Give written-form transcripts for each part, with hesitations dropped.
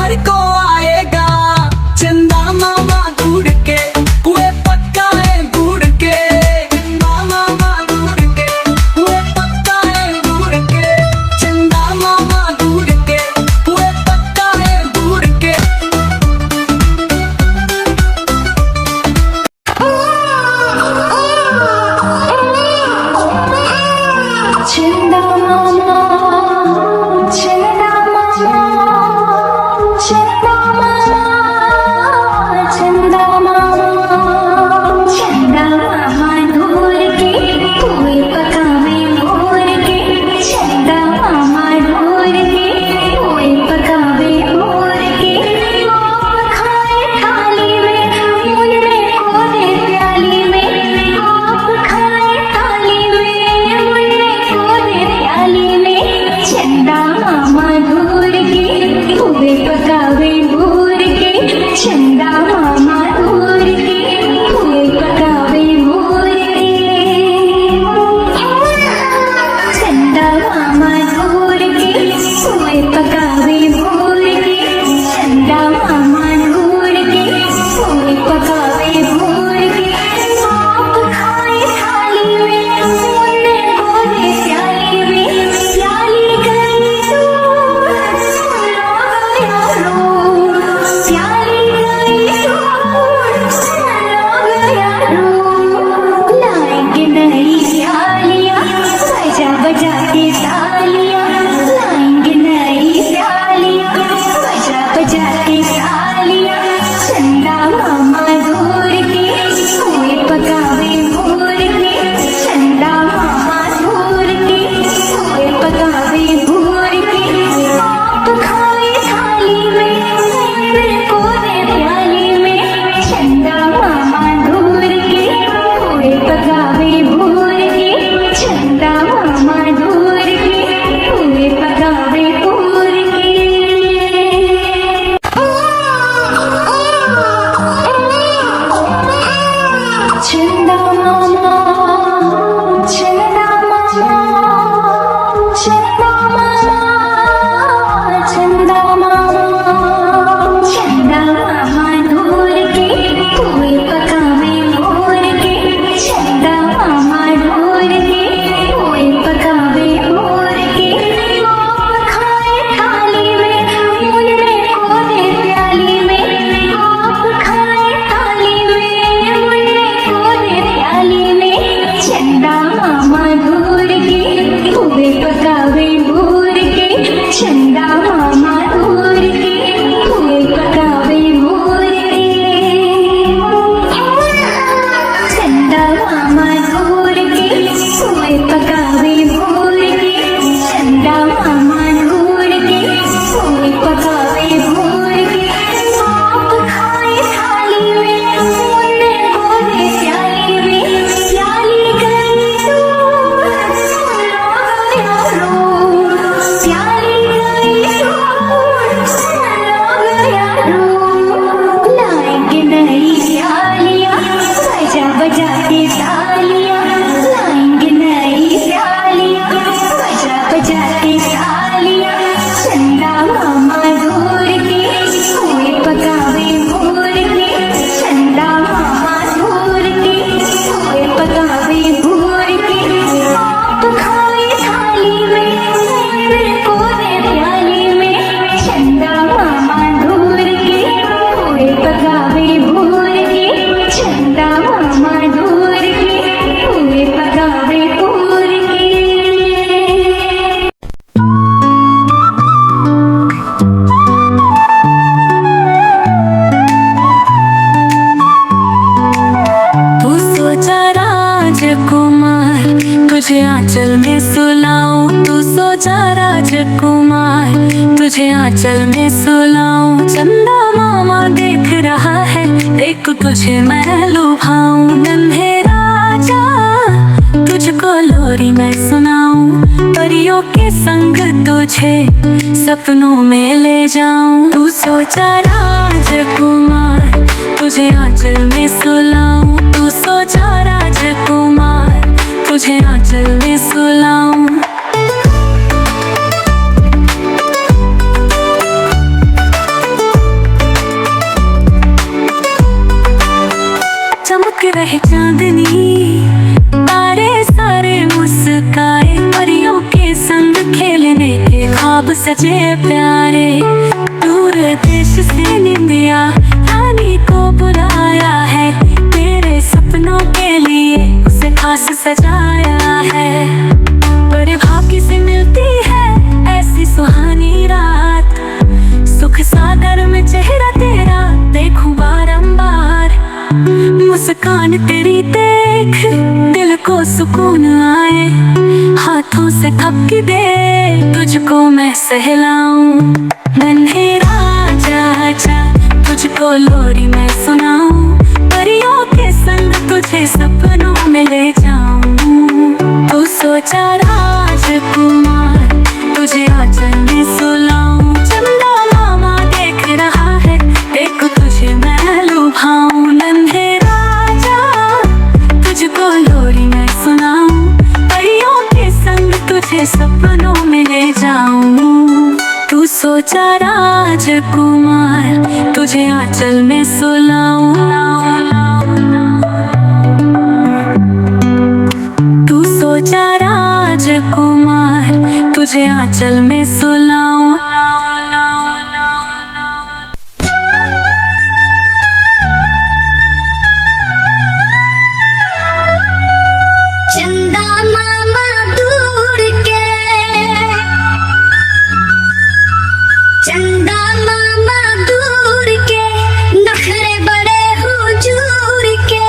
घर को आएगा चंदा मामा ढूंढ के, हुए पक्का है ढूंढ के, चंदा मामा ढूंढ के, हुए पक्का है ढूंढ के, चंदा मामा ढूंढ के, हुए पक्का है ढूंढ के। चंदा मामा, चंदा मामा, चंदा मामा, चंदा मामा, चंदा मामा ढूंढ के, हुए पकावे भोर के, चंदा मामा ढूंढ के, हुए पकावे भोर के। आप खाए थाली में, मुन्ने को दे प्याली में, आप खाए थाली में, मुन्ने को दे प्याली में, चंदा मामा ढूंढ के, हुए पकावे भोर के, चंदा मामा ढूंढ के, हुए पकावे भोर के, चंदा मामा ढूंढ के, हुए पकावे भोर के, चंदा मामा ढूंढ के, हुए पकावे भोर के। आप खाए थाली में, मुन्ने को दे प्याली में, प्याली गई दूर, लो गया दूर, प्याली गई दूर, लो गया दूर। लाएंगे नई प्यालियाँ, बजा बजा के तालियाँ, लाएंगे नई प्यालियाँ, बजा बजा के तालियाँ, चंदा मामा ढूंढ के, हुए पकावे भोर के, चंदा मामा ढूंढ के, हुए पकावे भोर के। आप खाए थाली में, मुन्ने को दे प्याली में, चंदा मामा ढूंढ के, हुए पकावे भोर के, चंदा मामा ढूंढ के, हुए पकावे भोर के। चंदा मामा, चंदा मामा, चंदा मामा, चंदा मामा, चंदा मामा ढूंढ के, हुए पकावे भोर के, चंदा मामा ढूंढ के, हुए पकावे भोर के। आप खाए थाली में, मुन्ने को दे प्याली में, आप खाए थाली में, मुन्ने को दे प्याली में, चंदा मामा ढूंढ के, हुए पकावे भोर के, चंदा मामा ढूंढ के, हुए पकावे भोर के, चंदा मामा ढूंढ के, हुए पकावे भोर के, चंदा मामा ढूंढ के, हुए पकावे भोर के। आप खाए थाली में, मुन्ने को दे प्याली में, प्याली गई दूर, लो गया दूर, प्याली गई दूर, लो गया दूर। लाएंगे नई प्यालियाँ, बजा बजा के तालियाँ, लाएंगे नई प्यालियाँ, बजा बजा के तालियाँ, चंदा मामा ढूंढ के, हुए पकावे भोर के, चंदा मामा ढूंढ के, हुए पकावे भोर के। आप खाए थाली में, मुन्ने को दे प्याली में, चंदा मामा ढूंढ के, हुए पकावे भोर के, चंदा मामा ढूंढ के, हुए पकावे भोर के। तू सोचा राजकुमार, तुझे आंचल में सुलाऊं, तू सोचा राजकुमार, तुझे आंचल में सुलाऊं। चंदा मामा देख रहा है, देख तुझे मैं लुभाऊं। नन्हे राजा, तुझको लोरी मैं सुनाऊं, परियों के संग तुझे सपनों में ले जाऊं। तू सोचा राजकुमार, तुझे आंचल में सुलाऊं, तू सोचा राजकुमार, तुझे आंचल में सुलाऊं। रहे चांदनी, तारे सारे मुस्काए, परियों के संग खेलने के ख्वाब सजे प्यारे। दूर देश से निंदिया रानी को बुलाया है, तेरे सपनों के लिए उसे खास सजाया है। बड़े भाग्य से मिलती है ऐसी सुहानी रात, सुख सागर में चेहरा तेरा देखूं बारंबार। मुस्कान तेरी देख दिल को सुकून आए, हाथों से थपकी दे तुझको मैं सहलाऊं। नन्हे राजा आजा तुझको लोरी मैं सुनाऊं, परियों के संग तुझे सपनों में ले जाऊं। तू सोचा राजकुमार तुझे आंचल में सुलाऊं, चंदा मामा देख रहा है देख तुझे मैं लुभाऊं। नन्हे राजा तुझको लोरी मैं सुनाऊं, परियों के संग तुझे सपनों में ले जाऊं। तू सोचा राजकुमार तुझे आंचल में सुलाऊं, तू सोचा राजकुमार तुझे आंचल में सुलाऊं। चंदा मामा दूर के, चंदा मामा दूर के, नखरे बड़े हुजूर के,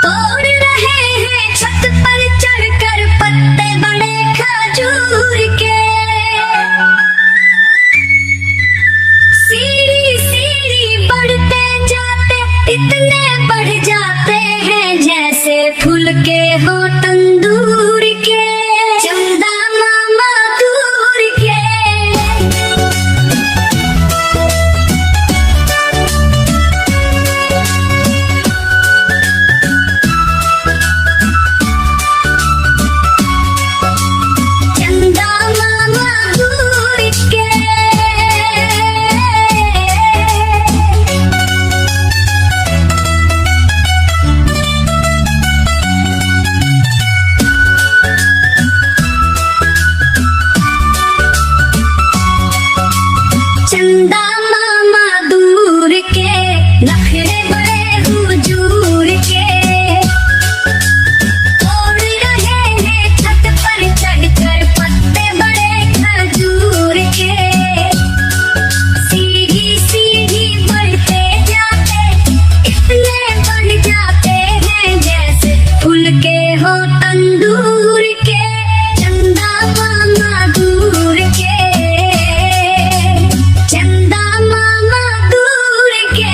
तोड़ रहे हैं छत पर चढ़कर पत्ते बड़े खजूर के। सीढ़ी सीढ़ी बढ़ते जाते इतने बढ़ जाते हैं जैसे फूल के हो तंदूर के। चंदा मामा दूर के, चंदा मामा दूर के। चंदा मामा दूर के, नखरे बड़े हुजूर के, तोड़ रहे हैं छत पर चढ़कर पत्ते बड़े खजूर के। सीढ़ी सीढ़ी बढ़ते जाते इतने बढ़ जाते हैं जैसे फूल के हो तंदूर के। चंदा मामा दूर के, चंदा मामा दूर के।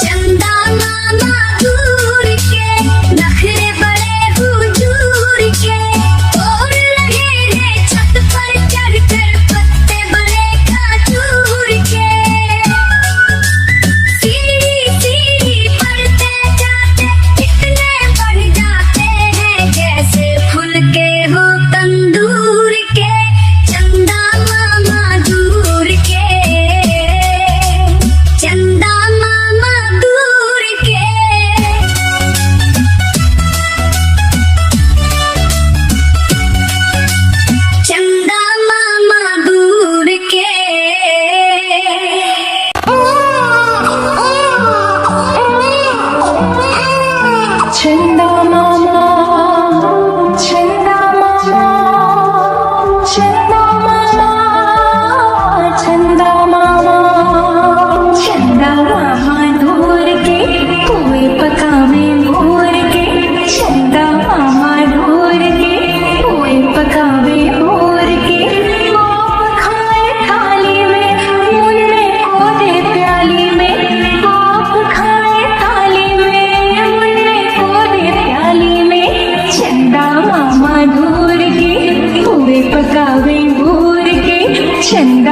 चंदा मामा दूर के, नखरे बड़े हुजूर के, तोड़ रहे हैं छत पर चढ़कर पत्ते बड़े खजूर के। सीढ़ी सीढ़ी बढ़ते जाते इतने बढ़ जाते हैं जैसे फूल के हो तंदूर के। चंदा मामा दूर के, चंदा मामा दूर के। चंदा मामा दूर के। चंदा मामा, चंदा मामा, चंदा मामा, चंदा मामा, चंदा मामा दूर के, कुएं पकावे भोर के। चंदा मामा दूर के, कुएं पकावे भोर के। आप खाए थाली में, मुन्ने को दे प्याली में। आप खाए थाली में, मुन्ने को दे प्याली में। चंदा मामा दूर के, कुएं पकावे भोर के। चंदा